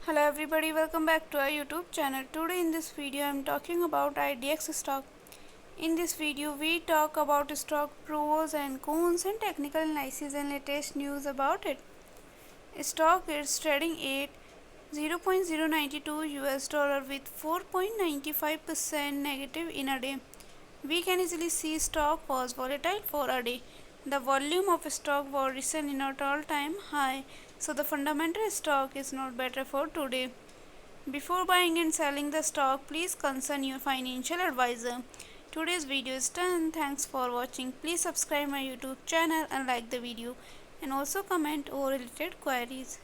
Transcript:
Hello everybody, welcome back to our YouTube channel. Today in this video I am talking about Idex stock. In this video we talk about stock pros and cons and technical analysis and latest news about it. Stock is trading at 0.092 US dollar with 4.95% negative in a day. We can easily see stock was volatile for a day. The volume of stock was recent in an all-time high, so the fundamental stock is not better for today. Before buying and selling the stock, please consult your financial advisor. Today's video is done. Thanks for watching. Please subscribe my YouTube channel and like the video, and also comment or related queries.